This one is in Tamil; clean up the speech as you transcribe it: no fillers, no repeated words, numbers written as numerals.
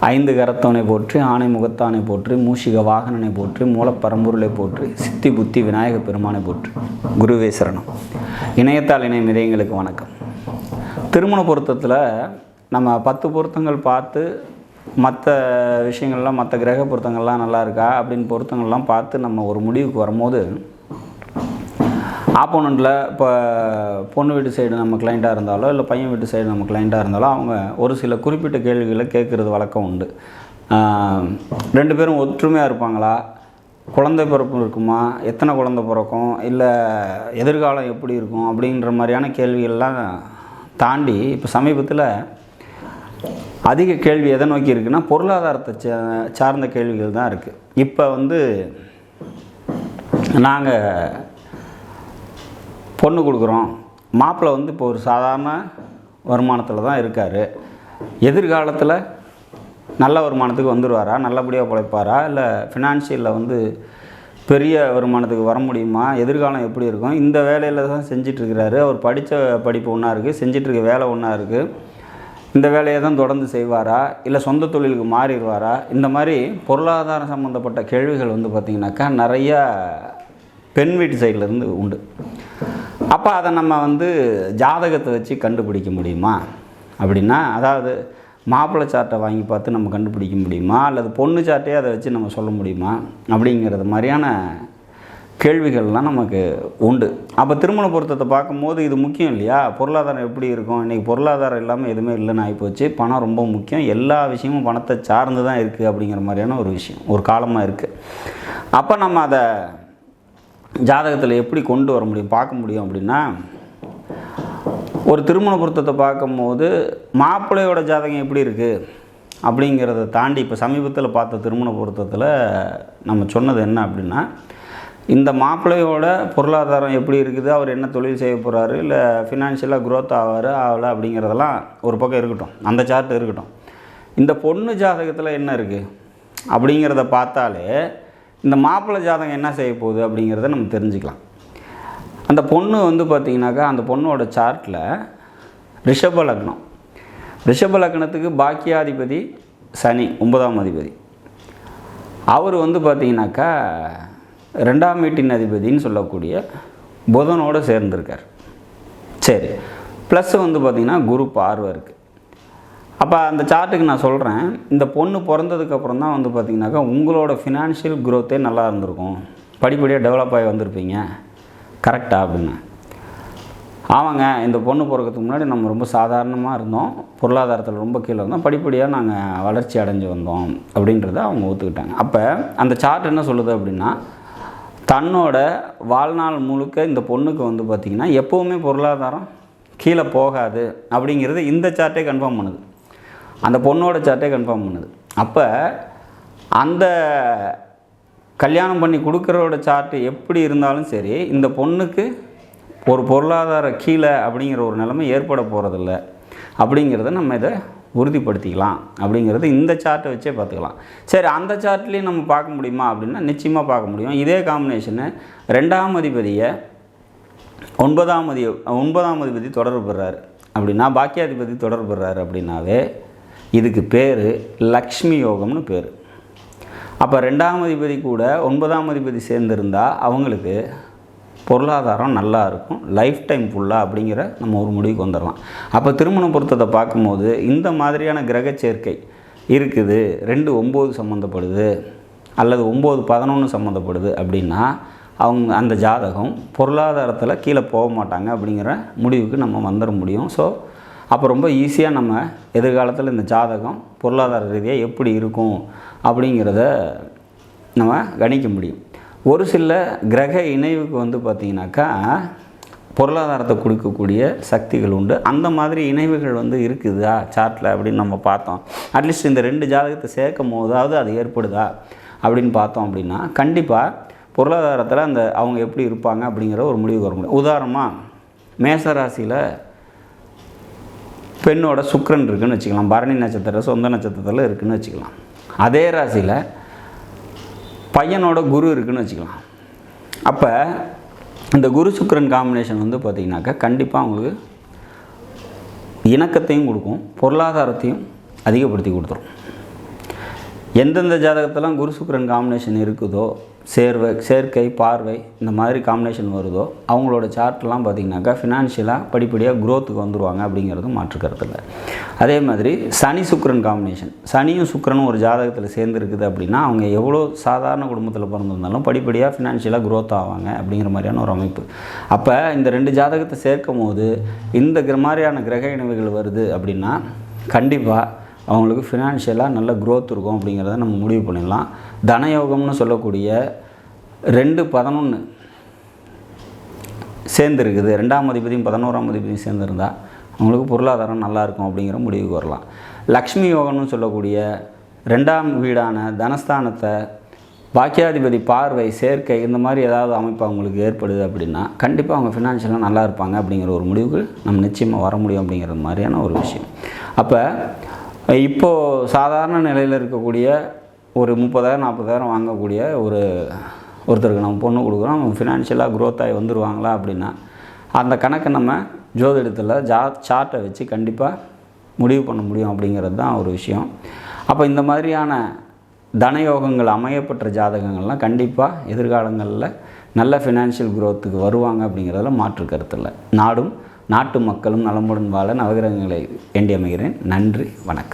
ஐந்து கரத்தவனை போற்றி, ஆணை முகத்தானை போற்றி, மூஷிக வாகனனை போற்றி, மூலப்பரம்பொருளை போற்றி, சித்தி புத்தி விநாயக பெருமானை போற்றி. குருவே சரணம். இணையத்தால் இணையம் இதயங்களுக்கு வணக்கம். திருமண பொருத்தத்தில் நம்ம 10 பொருத்தங்கள் பார்த்து மற்ற விஷயங்கள்லாம், மற்ற கிரக பொருத்தங்கள்லாம் நல்லா இருக்கா அப்படின்னு பொருத்தங்கள்லாம் பார்த்து நம்ம ஒரு முடிவுக்கு வரும்போது, ஆப்போனண்ட்டில் இப்போ பொண்ணு வீட்டு சைடு நம்ம கிளைண்ட்டாக இருந்தாலோ இல்லை பையன் வீட்டு சைடு நம்ம கிளைண்ட்டாக இருந்தாலோ அவங்க ஒரு சில குறிப்பிட்ட கேள்விகளை கேட்குறது வழக்கம் உண்டு. 2 பேரும் ஒற்றுமையாக இருப்பாங்களா, குழந்தை பிறப்பு இருக்குமா, எத்தனை குழந்தை பிறக்கும், இல்லை எதிர்காலம் எப்படி இருக்கும் அப்படின்ற மாதிரியான கேள்விகள்லாம் தாண்டி இப்போ சமீபத்தில் அதிக கேள்வி எதை நோக்கி இருக்குன்னா பொருளாதாரத்தை சார்ந்த கேள்விகள் தான் இருக்குது. இப்போ நாங்கள் பொண்ணு கொடுக்குறோம், மாப்பிள்ளை இப்போ ஒரு சாதாரண வருமானத்தில் தான் இருக்கார், எதிர்காலத்தில் நல்ல வருமானத்துக்கு வந்துடுவாரா, நல்லபடியாக பிழைப்பாரா, இல்லை ஃபினான்ஷியலில் பெரிய வருமானத்துக்கு வர முடியுமா, எதிர்காலம் எப்படி இருக்கும், இந்த வேலையில் தான் செஞ்சிட்ருக்கிறாரு, அவர் படித்த படிப்பு ஒன்றா இருக்குது, செஞ்சிட்ருக்க வேலை ஒன்றா இருக்குது, இந்த வேலையை தான் தொடர்ந்து செய்வாரா, இல்லை சொந்த தொழிலுக்கு மாறிடுவாரா, இந்த மாதிரி பொருளாதாரம் சம்மந்தப்பட்ட கேள்விகள் பார்த்திங்கனாக்கா நிறையா பெண் வீட்டு சைட்லேருந்து உண்டு. அப்போ அதை நம்ம ஜாதகத்தை வச்சு கண்டுபிடிக்க முடியுமா அப்படின்னா, அதாவது மாப்பிள்ளை சார்ட்டை வாங்கி பார்த்து நம்ம கண்டுபிடிக்க முடியுமா, அல்லது பொண்ணு சார்ட்டே அதை வச்சு நம்ம சொல்ல முடியுமா அப்படிங்கிறது மாதிரியான கேள்விகள்லாம் நமக்கு உண்டு. அப்போ திருமண பொருத்தத்தை பார்க்கும்போது இது முக்கியம் இல்லையா, பொருளாதாரம் எப்படி இருக்கும், இன்றைக்கி பொருளாதாரம் இல்லாமல் எதுவுமே இல்லைன்னு ஆகிப்போச்சு, பணம் ரொம்ப முக்கியம், எல்லா விஷயமும் பணத்தை சார்ந்து தான் இருக்குது அப்படிங்கிற மாதிரியான ஒரு விஷயம் ஒரு காலமாக இருக்குது. அப்போ நம்ம அதை ஜாதகத்தில் எப்படி கொண்டு வர முடியும், பார்க்க முடியும் அப்படின்னா, ஒரு திருமண பொருத்தத்தை பார்க்கும்போது மாப்பிள்ளையோட ஜாதகம் எப்படி இருக்குது அப்படிங்கிறத தாண்டி இப்போ சமீபத்தில் பார்த்த திருமண பொருத்தத்தில் நம்ம சொன்னது என்ன அப்படின்னா, இந்த மாப்பிள்ளையோட பொருளாதாரம் எப்படி இருக்குது, அவர் என்ன தொழில் செய்ய போகிறாரு, இல்லை ஃபினான்ஷியலாக க்ரோத் ஆகலை அப்படிங்கிறதெல்லாம் ஒரு பக்கம் இருக்கட்டும், அந்த சார்ட் இருக்கட்டும். இந்த பொண்ணு ஜாதகத்தில் என்ன இருக்குது அப்படிங்கிறத பார்த்தாலே இந்த மாப்பிள்ளை ஜாதகம் என்ன செய்ய போகுது அப்படிங்கிறத நம்ம தெரிஞ்சுக்கலாம். அந்த பொண்ணு பார்த்திங்கனாக்கா அந்த பொண்ணோட சார்ட்டில் ரிஷப லக்னம், ரிஷப லக்னத்துக்கு பாக்கியாதிபதி சனி 9ஆம் அதிபதி, அவர் பார்த்திங்கனாக்கா 2ஆம் வீட்டின் அதிபதின்னு சொல்லக்கூடிய புதனோடு சேர்ந்துருக்கார். சரி, ப்ளஸ் பார்த்திங்கன்னா குரு பார்வை இருக்குது. அப்போ அந்த சார்ட்டுக்கு நான் சொல்கிறேன், இந்த பொண்ணு பிறந்ததுக்கப்புறம் தான் பார்த்திங்கனாக்கா உங்களோட ஃபினான்ஷியல் க்ரோத்தே நல்லா இருந்திருக்கும், படிப்படியாக டெவலப் ஆகி வந்திருப்பீங்க, கரெக்டாக அப்படின்னு. ஆமாங்க, இந்த பொண்ணு பிறக்கிறதுக்கு முன்னாடி நம்ம ரொம்ப சாதாரணமாக இருந்தோம், பொருளாதாரத்தில் ரொம்ப கீழே இருந்தோம், படிப்படியாக நாங்கள் வளர்ச்சி அடைஞ்சு வந்தோம் அப்படின்றத அவங்க ஒத்துக்கிட்டாங்க. அப்போ அந்த சார்ட் என்ன சொல்லுது அப்படின்னா, தன்னோட வாழ்நாள் முழுக்க இந்த பொண்ணுக்கு பார்த்திங்கன்னா எப்போவுமே பொருளாதாரம் கீழே போகாது அப்படிங்கிறது இந்த சார்ட்டே கன்ஃபார்ம் பண்ணுது, அந்த பொண்ணோட சார்ட்டே கன்ஃபார்ம் பண்ணுது. அப்போ அந்த கல்யாணம் பண்ணி கொடுக்குறோட சார்ட்டு எப்படி இருந்தாலும் சரி, இந்த பொண்ணுக்கு ஒரு பொருளாதார கீழே அப்படிங்கிற ஒரு நிலைமை ஏற்பட போகிறதில்ல அப்படிங்கிறத நம்ம இதை உறுதிப்படுத்திக்கலாம் அப்படிங்கிறது இந்த சார்ட்டை வச்சே பார்த்துக்கலாம். சரி, அந்த சார்ட்லேயும் நம்ம பார்க்க முடியுமா அப்படின்னா நிச்சயமாக பார்க்க முடியும். இதே காம்பினேஷனு 2ஆம் அதிபதியை 9ஆம் அதிபதி தொடர்பு பெறாரு அப்படின்னா, பாக்கியாதிபதி தொடர்பு பெறாரு அப்படின்னாவே இதுக்கு பேர் லக்ஷ்மி யோகம்னு பேர். அப்போ 2ஆம் அதிபதி கூட 9ஆம் அதிபதி சேர்ந்துருந்தால் அவங்களுக்கு பொருளாதாரம் நல்லா இருக்கும் லைஃப் டைம் ஃபுல்லாக அப்படிங்கிற நம்ம ஒரு முடிவுக்கு வந்துடலாம். அப்போ திருமண பொருத்தத்தை பார்க்கும்போது இந்த மாதிரியான கிரக சேர்க்கை இருக்குது, 2-9 சம்மந்தப்படுது அல்லது 9-11 சம்மந்தப்படுது அப்படின்னா அவங்க அந்த ஜாதகம் பொருளாதாரத்தில் கீழே போக மாட்டாங்க அப்படிங்கிற முடிவுக்கு நம்ம வந்துட முடியும். ஸோ அப்போ ரொம்ப ஈஸியாக நம்ம எதிர்காலத்தில் இந்த ஜாதகம் பொருளாதார ரீதியாக எப்படி இருக்கும் அப்படிங்கிறத நம்ம கணிக்க முடியும். ஒரு சில கிரக இணைவுக்கு பார்த்திங்கனாக்கா பொருளாதாரத்தை கொடுக்கக்கூடிய சக்திகள் உண்டு. அந்த மாதிரி இணைவுகள் இருக்குதா சார்ட்டில் அப்படின்னு நம்ம பார்த்தோம். அட்லீஸ்ட் இந்த 2 ஜாதகத்தை சேர்க்கும் போதாவது அது ஏற்படுதா அப்படின்னு பார்த்தோம் அப்படின்னா கண்டிப்பாக பொருளாதாரத்தில் அவங்க எப்படி இருப்பாங்க அப்படிங்கிற ஒரு முடிவு வர முடியும். உதாரணமாக மேசராசியில் பெண்ணோட சுக்கிரன் இருக்குதுன்னு வச்சுக்கலாம், பரணி நட்சத்திரம் சொந்த நட்சத்திரத்தில் இருக்குதுன்னு வச்சுக்கலாம். அதே ராசியில் பையனோட குரு இருக்குதுன்னு வச்சுக்கலாம். அப்போ இந்த குரு சுக்கிரன் காம்பினேஷன் பார்த்திங்கனாக்கா கண்டிப்பாக அவங்களுக்கு இணக்கத்தையும் கொடுக்கும், பொருளாதாரத்தையும் அதிகப்படுத்தி கொடுத்துரும். எந்தெந்த ஜாதகத்தெல்லாம் குரு சுக்கிரன் காம்பினேஷன் இருக்குதோ, சேர்க்கை, பார்வை இந்த மாதிரி காம்பினேஷன் வருதோ அவங்களோட சார்ட்லாம் பார்த்திங்கனாக்கா ஃபினான்ஷியலாக படிப்படியாக க்ரோத்துக்கு வந்துடுவாங்க அப்படிங்கிறது மாற்றுக்கருத்து இல்லை. அதே மாதிரி சனி சுக்கிரன் காம்பினேஷன், சனியும் சுக்கிரனும் ஒரு ஜாதகத்தில் சேர்ந்துருக்குது அப்படின்னா அவங்க எவ்வளோ சாதாரண குடும்பத்தில் பிறந்திருந்தாலும் படிப்படியாக ஃபினான்ஷியலாக க்ரோத் ஆவாங்க அப்படிங்கிற மாதிரியான ஒரு அமைப்பு. அப்போ இந்த 2 ஜாதகத்தை சேர்க்கும் போது இந்த மாதிரியான கிரக இணைவுகள் வருது அப்படின்னா கண்டிப்பாக அவங்களுக்கு ஃபினான்ஷியலாக நல்ல க்ரோத் இருக்கும் அப்படிங்கிறத நம்ம முடிவு பண்ணிடலாம். தனயோகம்னு சொல்லக்கூடிய 2-11 சேர்ந்துருக்குது, 2ஆம் அதிபதியும் 11ஆம் அதிபதியும் சேர்ந்துருந்தால் அவங்களுக்கு பொருளாதாரம் நல்லாயிருக்கும் அப்படிங்கிற முடிவுக்கு வரலாம். லக்ஷ்மி யோகம்னு சொல்லக்கூடிய 2ஆம் வீடான தனஸ்தானத்தை பாக்கியாதிபதி பார்வை, சேர்க்கை இந்த மாதிரி ஏதாவது அமைப்பு அவங்களுக்கு ஏற்படுது அப்படின்னா கண்டிப்பாக அவங்க ஃபினான்ஷியலாக நல்லா இருப்பாங்க அப்படிங்கிற ஒரு முடிவுக்கு நம்ம நிச்சயமாக வர முடியும் அப்படிங்கிறது மாதிரியான ஒரு விஷயம். அப்போ இப்போது சாதாரண நிலையில் இருக்கக்கூடிய ஒரு 30,000-40,000 வாங்கக்கூடிய ஒருத்தருக்கு நம்ம பொண்ணு கொடுக்குறோம், அவங்க ஃபினான்ஷியலாக க்ரோத் ஆகி வந்துடுவாங்களா அப்படின்னா அந்த கணக்கை நம்ம ஜோதிடத்தில் சார்ட்டை வச்சு கண்டிப்பாக முடிவு பண்ண முடியும் அப்படிங்கிறது தான் ஒரு விஷயம். அப்போ இந்த மாதிரியான தனயோகங்கள் அமையப்பட்ட ஜாதகங்கள்லாம் கண்டிப்பாக எதிர்காலங்களில் நல்ல ஃபினான்ஷியல் க்ரோத்துக்கு வருவாங்க அப்படிங்கிறதுல மாற்று கருத்து இல்லை. நாடும் நாட்டு மக்களும் நலமுடன் வாழ நவகிரகங்களை வேண்டி அமைகிறேன். நன்றி, வணக்கம்.